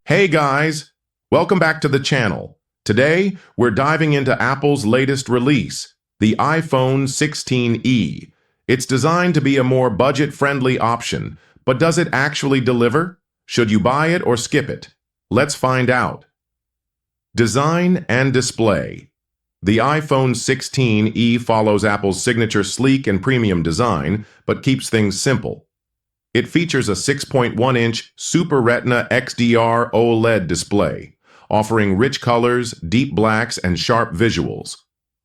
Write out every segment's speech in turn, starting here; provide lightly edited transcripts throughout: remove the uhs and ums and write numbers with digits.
Hey guys, welcome back to the channel. Today, we're diving into Apple's latest release, the iPhone 16e. It's designed to be a more budget-friendly option, but does it actually deliver? Should you buy it or skip it? Let's find out. Design and display. The iPhone 16e follows Apple's signature sleek and premium design, but keeps things simple. It features a 6.1-inch Super Retina XDR OLED display, offering rich colors, deep blacks, and sharp visuals.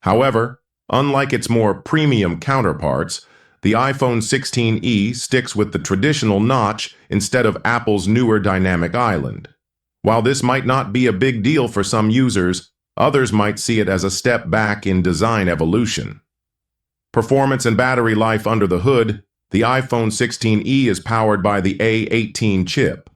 However, unlike its more premium counterparts, the iPhone 16e sticks with the traditional notch instead of Apple's newer dynamic island. While this might not be a big deal for some users, others might see it as a step back in design evolution. Performance and battery life under the hood. The iPhone 16e is powered by the A18 chip.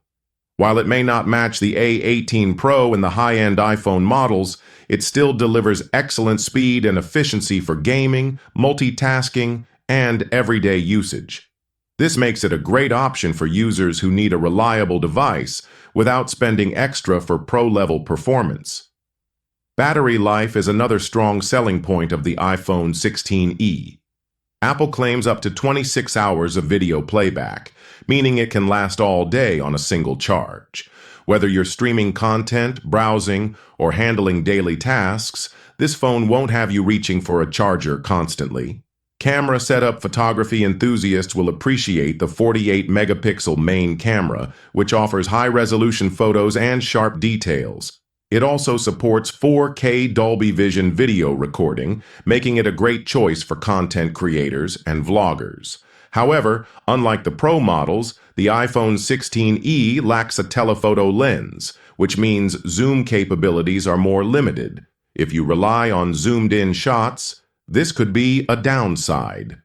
While it may not match the A18 Pro in the high-end iPhone models, it still delivers excellent speed and efficiency for gaming, multitasking, and everyday usage. This makes it a great option for users who need a reliable device without spending extra for pro-level performance. Battery life is another strong selling point of the iPhone 16e. Apple claims up to 26 hours of video playback, meaning it can last all day on a single charge. Whether you're streaming content, browsing, or handling daily tasks, this phone won't have you reaching for a charger constantly. Camera setup photography enthusiasts will appreciate the 48-megapixel main camera, which offers high-resolution photos and sharp details. It also supports 4K Dolby Vision video recording, making it a great choice for content creators and vloggers. However, unlike the Pro models, the iPhone 16e lacks a telephoto lens, which means zoom capabilities are more limited. If you rely on zoomed-in shots, this could be a downside.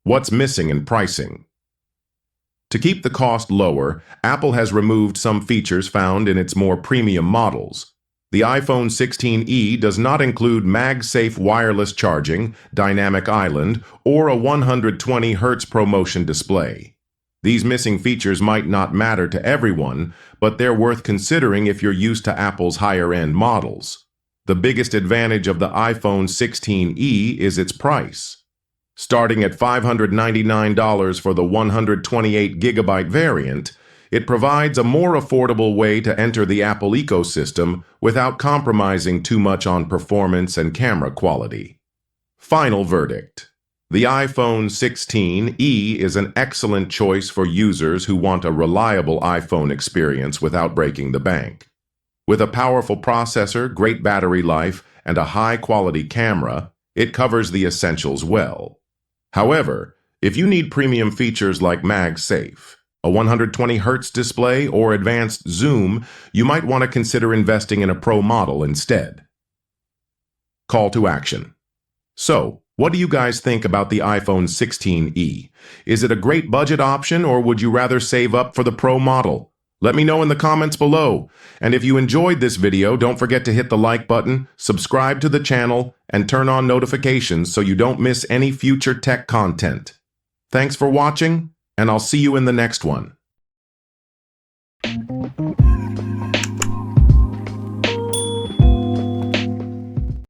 What's missing in pricing? To keep the cost lower, Apple has removed some features found in its more premium models. The iPhone 16e does not include MagSafe wireless charging, dynamic island, or a 120 Hz ProMotion display. These missing features might not matter to everyone, but they're worth considering if you're used to Apple's higher-end models. The biggest advantage of the iPhone 16e is its price. Starting at $599 for the 128GB variant, it provides a more affordable way to enter the Apple ecosystem without compromising too much on performance and camera quality. Final verdict. The iPhone 16e is an excellent choice for users who want a reliable iPhone experience without breaking the bank. With a powerful processor, great battery life, and a high-quality camera, it covers the essentials well. However, if you need premium features like MagSafe, a 120 Hz display, or advanced zoom, you might want to consider investing in a Pro model instead. Call to action. So, what do you guys think about the iPhone 16e? Is it a great budget option, or would you rather save up for the Pro model? Let me know in the comments below. And if you enjoyed this video, don't forget to hit the like button, subscribe to the channel, and turn on notifications so you don't miss any future tech content. Thanks for watching, and I'll see you in the next one.